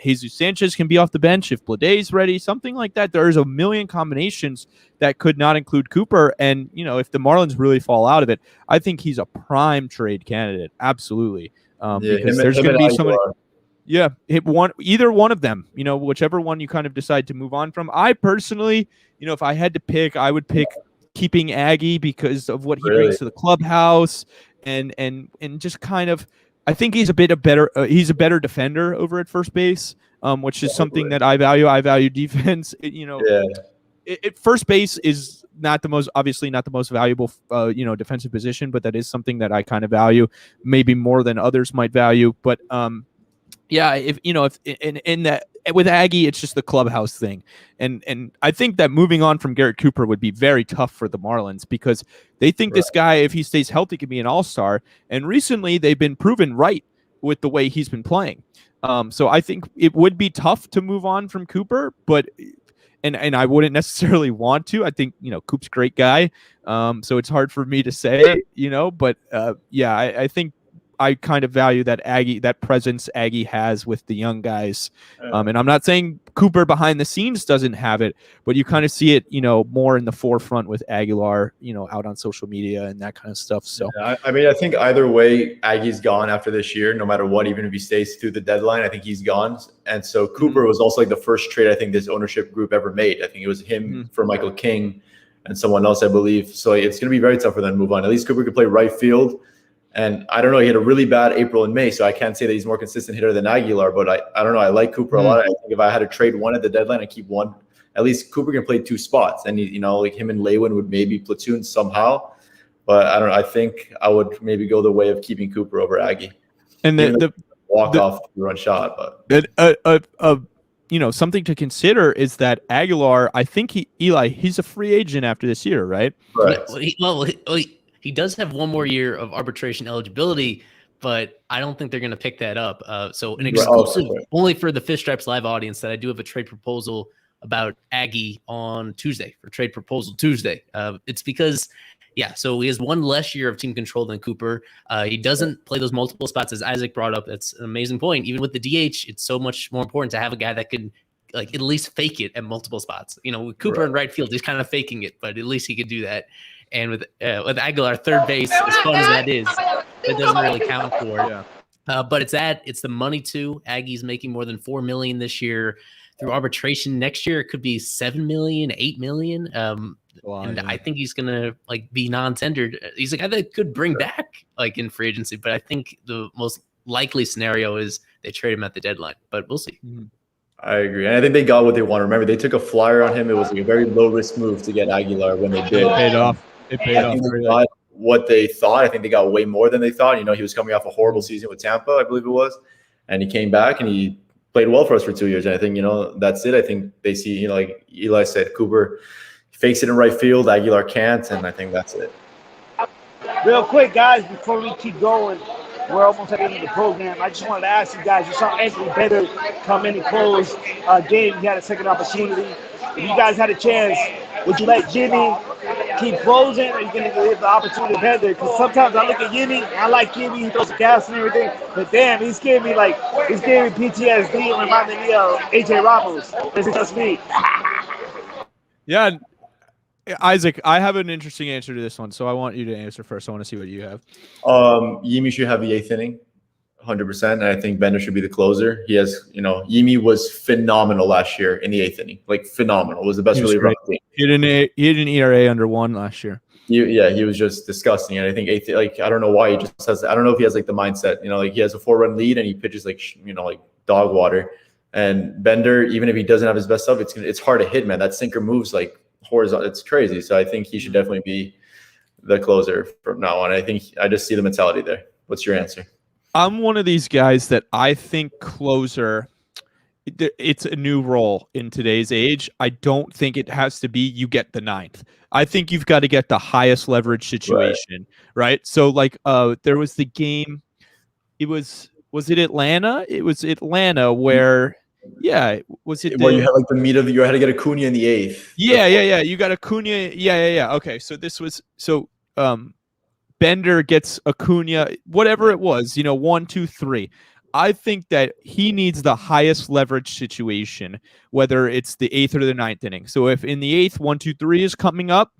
Jesus Sanchez can be off the bench if Bladay's ready, something like that. There's a million combinations that could not include Cooper. And, if the Marlins really fall out of it, I think he's a prime trade candidate. Absolutely. Because there's going to be somebody. Yeah, either one of them, whichever one you kind of decide to move on from. I personally, if I had to pick, I would pick keeping Aggie because of what he brings to the clubhouse and just kind of, I think he's a better defender over at first base, which is something that I value. I value defense. First base is obviously not the most valuable, defensive position, but that is something that I kind of value, maybe more than others might value. But yeah, if in that with Aggie, it's just the clubhouse thing, and I think that moving on from Garrett Cooper would be very tough for the Marlins because they think this guy, if he stays healthy, can be an all-star. And recently, they've been proven right with the way he's been playing. So I think it would be tough to move on from Cooper, but and I wouldn't necessarily want to. I think Coop's a great guy, so it's hard for me to say, but yeah, I think I kind of value that presence Aggie has with the young guys. And I'm not saying Cooper behind the scenes doesn't have it, but you kind of see it, more in the forefront with Aguilar, out on social media and that kind of stuff. So, yeah, I think either way, Aggie's gone after this year, no matter what, even if he stays through the deadline, I think he's gone. And so Cooper was also like the first trade I think this ownership group ever made. I think it was him for Michael King and someone else, I believe. So it's going to be very tough for them to move on. At least Cooper could play right field. And I don't know, he had a really bad April and May, so I can't say that he's more consistent hitter than Aguilar, but I don't know. I like Cooper a lot. I think if I had to trade one at the deadline and keep one, at least Cooper can play 2 spots. And, like him and Lewin would maybe platoon somehow. But I don't know. I think I would maybe go the way of keeping Cooper over Aggie. And the walk-off run shot. But something to consider is that Aguilar, I think he's a free agent after this year, right? Right. He does have one more year of arbitration eligibility, but I don't think they're going to pick that up. So an exclusive only for the Fish Stripes Live audience that I do have a trade proposal about Aggie on Tuesday for Trade Proposal Tuesday. It's because, so he has one less year of team control than Cooper. He doesn't play those multiple spots, as Isaac brought up. That's an amazing point. Even with the DH, it's so much more important to have a guy that can at least fake it at multiple spots. With Cooper in right field, he's kind of faking it, but at least he could do that. And with Aguilar, third base, as fun as that is, it doesn't really count for. But it's the money too. Aggie's making more than $4 million this year through arbitration. Next year it could be $7 million, $8 million. I think he's gonna be non-tendered. He's a guy that could bring back in free agency, but I think the most likely scenario is they trade him at the deadline. But we'll see. I agree. And I think they got what they wanted. Remember, they took a flyer on him. It was like a very low risk move to get Aguilar when they did. It paid off. It paid I off. think they got what they thought. I think they got way more than they thought. He was coming off a horrible season with Tampa, I believe it was. And he came back and he played well for us for 2 years. And I think, that's it. I think they see, like Eli said, Cooper fakes it in right field. Aguilar can't. And I think that's it. Real quick, guys, before we keep going, we're almost at the end of the program. I just wanted to ask you guys, you saw Anthony Bender come in and close a game. He had a second opportunity. If you guys had a chance, would you let Jimmy keep closing, or are you going to give the opportunity to Bender? Because sometimes I look at Jimmy, I like Jimmy, he throws the gas and everything, but damn, he's giving me PTSD and reminding me of AJ Ramos. This is just me. Yeah. Isaac, I have an interesting answer to this one, so I want you to answer first. I want to see what you have. Yimi should have the 8th inning, 100%. And I think Bender should be the closer. He has, Yimi was phenomenal last year in the 8th inning. Like, phenomenal. Was the best reliever on the team. He had an ERA under 1 last year. He was just disgusting. And I think 8th, like, I don't know why he just has, I don't know if he has like the mindset, like he has a 4-run lead and he pitches like, like dog water. And Bender, even if he doesn't have his best stuff, it's hard to hit, man. That sinker moves like horizontal. It's crazy. So I think he should definitely be the closer from now on. I think I just see the mentality there. What's your answer? I'm one of these guys that I think closer, it's a new role in today's age. I don't think it has to be you get the 9th. I think you've got to get the highest leverage situation, right? So like there was the game, was it Atlanta? It was Atlanta where was it where you had like the meat of you had to get Acuna in the 8th? Yeah. You got Acuna. Yeah. Okay, so this was Bender gets Acuna, whatever it was, 1, 2, 3. I think that he needs the highest leverage situation, whether it's the 8th or the 9th inning. So if in the 8th, 1, 2, 3 is coming up,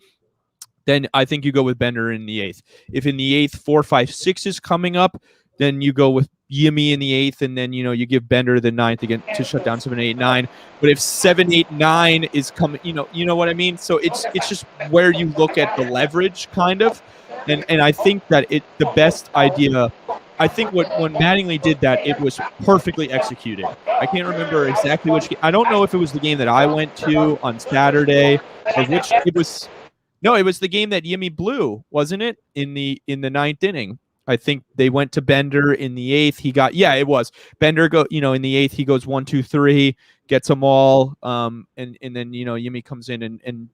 then I think you go with Bender in the 8th. If in the 8th, 4, 5, 6 is coming up, then you go with Yimi in the 8th, and then you give Bender the 9th again to shut down 7, 8, 9. But if 7, 8, 9 is coming, you know what I mean. So it's just where you look at the leverage, kind of, and I think that the best idea. I think when Mattingly did that, it was perfectly executed. I can't remember exactly which game. I don't know if it was the game that I went to on Saturday or which it was. No, it was the game that Yimi blew, wasn't it? In the 9th inning. I think they went to Bender in the 8th. It was Bender in the 8th, he goes 1, 2, 3, gets them all. And then, Yimi comes in and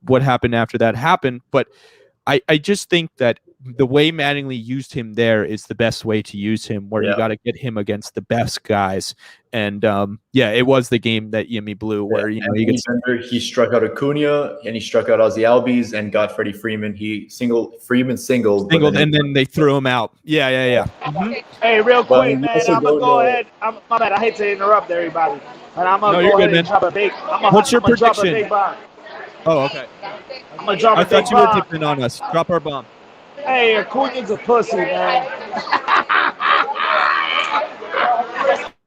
what happened after that happened. But I just think that the way Mattingly used him there is the best way to use him, where you got to get him against the best guys. And it was the game that Yimi blew where he struck out Acuna and he struck out Ozzy Albies and got Freddie Freeman. Freeman singled, and then they threw him out. Yeah. Mm-hmm. Hey, real quick, man, I'm gonna go ahead. My bad. I hate to interrupt everybody, but I'm gonna go ahead and drop a big. What's your prediction? Drop a big bomb. Oh, okay. I'm gonna drop a big bomb. I thought you were tipping on us. Drop our bomb. Hey, Acuna's a pussy, man.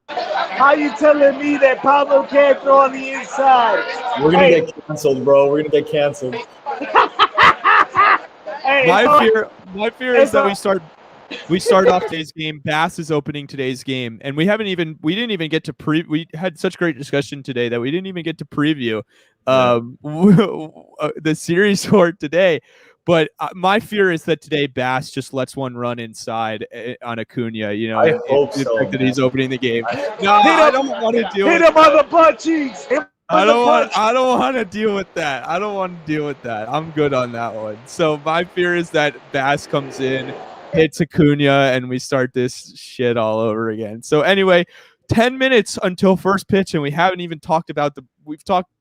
How you telling me that Pablo can't throw on the inside? We're gonna get canceled, bro. We're gonna get canceled. Hey, my fear is that we start off today's game. Bass is opening today's game, and we didn't even get to we had such great discussion today that we didn't even get to preview the series for today. But my fear is that today Bass just lets one run inside on Acuna. I hope so. That he's opening the game. No, I don't want to do it. Hit him on the butt cheeks. I don't want to deal with that. I don't want to deal with that. I'm good on that one. So my fear is that Bass comes in, hits Acuna, and we start this shit all over again. So anyway, 10 minutes until first pitch, and we haven't even talked about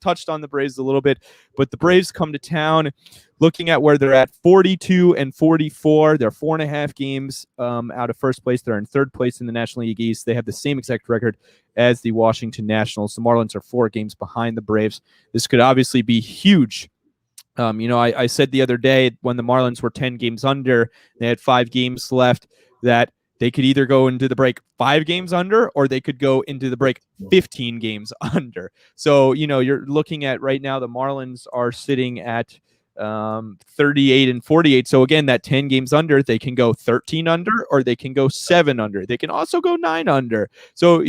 touched on the Braves a little bit, but the Braves come to town. Looking at where they're at, 42 and 44. They're 4.5 games out of first place. They're in third place in the National League East. They have the same exact record as the Washington Nationals. The Marlins are 4 games behind the Braves. This could obviously be huge. I said the other day when the Marlins were 10 games under, they had 5 games left, that they could either go into the break 5 games under, or they could go into the break 15 games under. So, you're looking at right now, the Marlins are sitting at 38 and 48. So again, that 10 games under, they can go 13 under, or they can go 7 under. They can also go 9 under. So,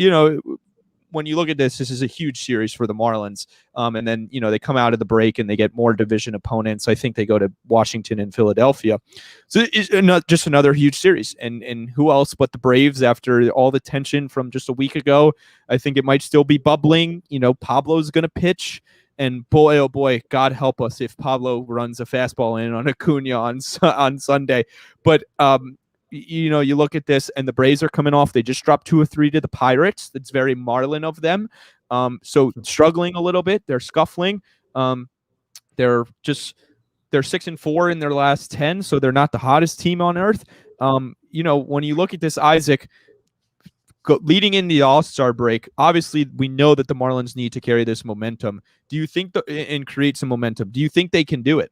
when you look at this is a huge series for the Marlins. And then, they come out of the break and they get more division opponents. I think they go to Washington and Philadelphia. So it's just another huge series. And who else but the Braves after all the tension from just a week ago? I think it might still be bubbling. Pablo's going to pitch. And boy, oh boy, God help us if Pablo runs a fastball in on Acuna on Sunday. But, you look at this and the Braves are coming off. They just dropped 2 or 3 to the Pirates. That's very Marlin of them. So struggling a little bit. They're scuffling. They're 6-4 in their last 10. So they're not the hottest team on earth. When you look at this, Isaac, leading in the All-Star break, obviously we know that the Marlins need to carry this momentum. Do you think and create some momentum? Do you think they can do it?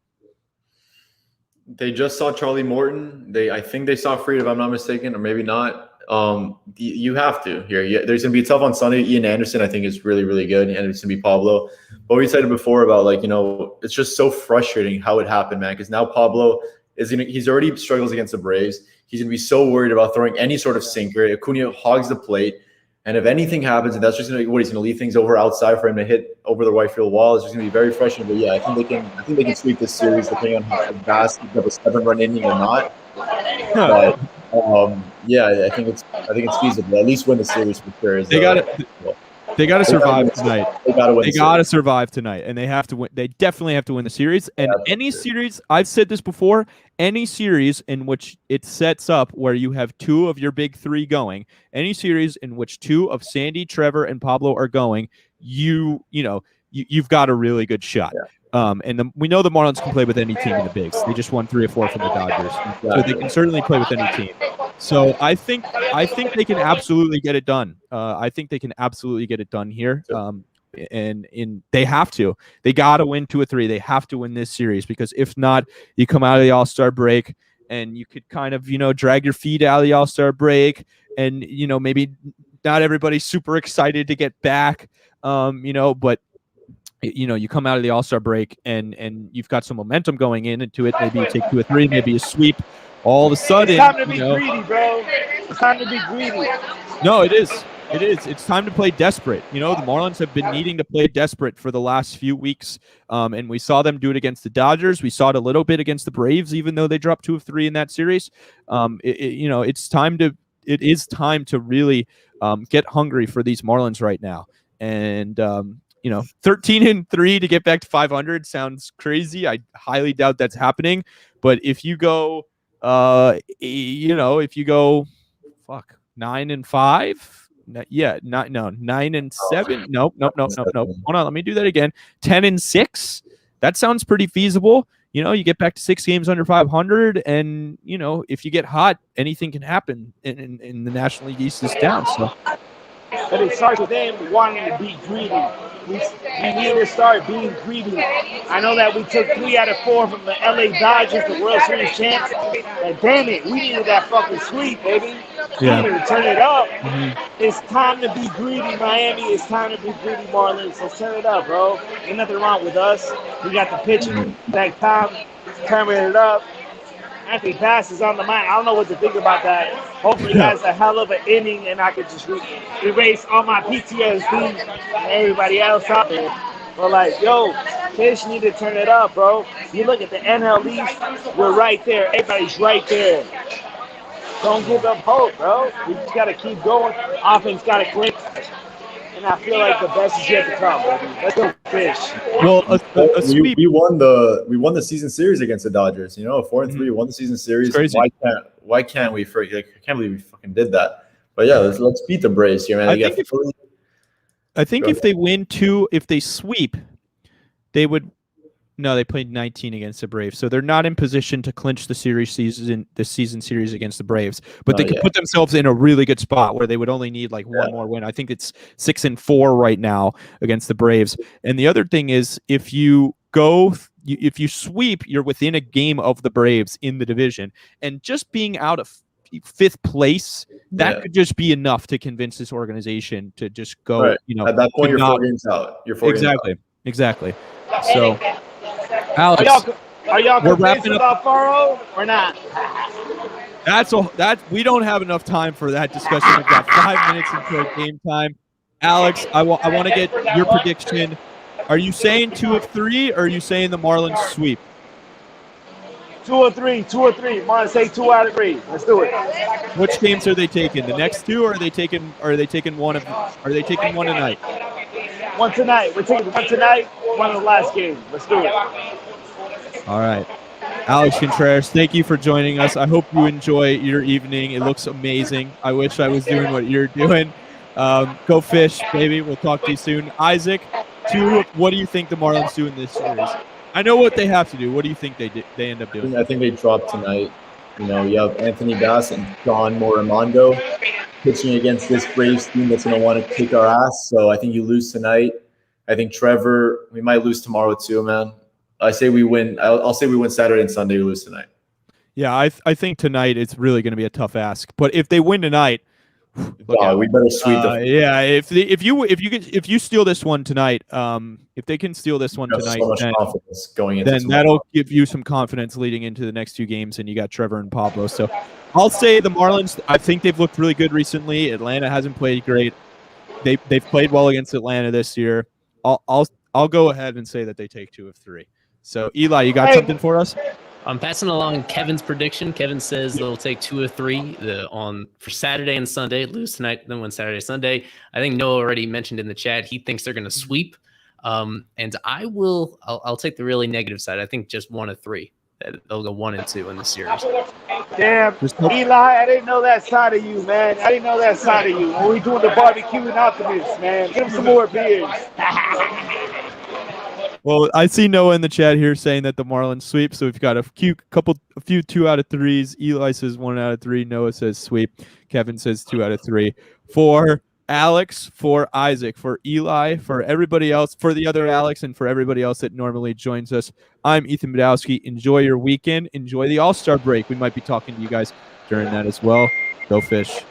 They just saw Charlie Morton. I think they saw Fried, if I'm not mistaken, or maybe not. You have to here. There's going to be tough on Sunday. Ian Anderson, I think, is really, really good, and it's going to be Pablo. But we said it before about it's just so frustrating how it happened, man. Because now Pablo he's already struggles against the Braves. He's going to be so worried about throwing any sort of sinker. Acuna hogs the plate. And if anything happens, and that's just going to be he's going to leave things over outside for him to hit over the right field wall. It's just going to be very frustrating. But yeah, I think they can sweep this series depending on how fast you have a 7-run inning or not. But I think it's feasible. At least win the series for sure. They got to survive tonight. They got to survive tonight, and they have to win. They definitely have to win the series. And any series, I've said this before, any series in which it sets up where you have 2 of your big 3 going, any series in which 2 of Sandy, Trevor, and Pablo are going, you've got a really good shot. Yeah. We know the Marlins can play with any team in the bigs. They just won 3 or 4 from the Dodgers, so they can certainly play with any team. So I think they can absolutely get it done. I think they can absolutely get it done here. And they have to. They got to win 2 or 3. They have to win this series because if not, you come out of the All-Star break and you could kind of drag your feet out of the All-Star break, and maybe not everybody's super excited to get back. But you come out of the All-Star break and you've got some momentum going into it. Maybe you take 2 or 3, maybe you sweep. All of a sudden, it's time to be greedy, bro. It's time to be greedy. No, it is. It's time to play desperate. The Marlins have been needing to play desperate for the last few weeks, and we saw them do it against the Dodgers. We saw it a little bit against the Braves, even though they dropped 2 of 3 in that series. It's time to. It is time to really get hungry for these Marlins right now, and 13-3 to get back to 500 sounds crazy. I highly doubt that's happening. But if you go, 9-5, 9-7. Nope. Hold on, let me do that again. 10-6. That sounds pretty feasible. You get back to 6 games under 500, and if you get hot, anything can happen in the National League East is down. So. But it starts with them wanting to be greedy. We need to start being greedy. I know that we took 3 out of 4 from the LA Dodgers, the World Series champs. And damn it, we needed that fucking sweep, baby. Yeah. We needed to turn it up. Mm-hmm. It's time to be greedy, Miami. It's time to be greedy, Marlins. Let's turn it up, bro. Ain't nothing wrong with us. We got the pitching that time. Turning it up. Anthony Bass is on the mind. I don't know what to think about that. Hopefully, he has a hell of an inning, and I could just erase all my PTSD and everybody else out there. But Fish need to turn it up, bro. You look at the NL East, we're right there. Everybody's right there. Don't give up hope, bro. We just got to keep going. Offense got to click. And I feel like the best is yet to come, baby. Let's go Fish. Well, we won the season series against the Dodgers. 4-3, we won the season series. Why can't we? I can't believe we fucking did that. But yeah, let's beat the Braves here, man. I think if they win 2, if they sweep, they would. No, they played 19 against the Braves, so they're not in position to clinch the season series against the Braves. But they could put themselves in a really good spot where they would only need one more win. I think it's 6-4 right now against the Braves. And the other thing is, if you sweep, you're within a game of the Braves in the division, and just being out of 5th place, that could just be enough to convince this organization to just go. Right. At that point, you're 4 games out. Exactly. So. Alex, are y'all convinced about Furrow or not? We don't have enough time for that discussion. We've got 5 minutes until game time. Alex, I want to get your prediction. Are you saying 2 of 3, or are you saying the Marlins sweep? 2 or 3. Marlins say 2 out of 3. Let's do it. Which games are they taking? The next 2, or are they taking one of? Are they taking one tonight? One tonight. We're taking one tonight. One of the last games. Let's do it. All right. Alex Contreras, thank you for joining us. I hope you enjoy your evening. It looks amazing. I wish I was doing what you're doing. Go fish, baby. We'll talk to you soon. Isaac, what do you think the Marlins do in this series? I know what they have to do. What do you think they end up doing? I think they drop tonight. You have Anthony Bass and John Morimondo pitching against this Braves team that's going to want to kick our ass. So I think you lose tonight. I think Trevor, we might lose tomorrow too, man. I say we win. I'll say we win Saturday and Sunday. We lose tonight. Yeah, I think tonight it's really going to be a tough ask. But if they win tonight, we better sweep them. Yeah, if you steal this one tonight, if they can steal this one tonight, so much confidence going into then that'll give you some confidence leading into the next 2 games, and you got Trevor and Pablo. So I'll say the Marlins. I think they've looked really good recently. Atlanta hasn't played great. They've played well against Atlanta this year. I'll go ahead and say that they take 2 of 3. So Eli, you got something for us? I'm passing along Kevin's prediction. Kevin says they'll take 2 of 3 for Saturday and Sunday, lose tonight, then win Saturday, Sunday. I think Noah already mentioned in the chat he thinks they're going to sweep. And I'll take the really negative side. I think just 1 of 3. They'll go 1 and 2 in the series. Damn, Eli, I didn't know that side of you, man. I didn't know that side of you. When we doing the barbecue and optimists, man. Give him some more beers. Well, I see Noah in the chat here saying that the Marlins sweep. So we've got a few 2 out of 3s. Eli says 1 out of 3. Noah says sweep. Kevin says 2 out of 3. For Alex, for Isaac, for Eli, for everybody else, for the other Alex, and for everybody else that normally joins us, I'm Ethan Badowski. Enjoy your weekend. Enjoy the All-Star break. We might be talking to you guys during that as well. Go fish.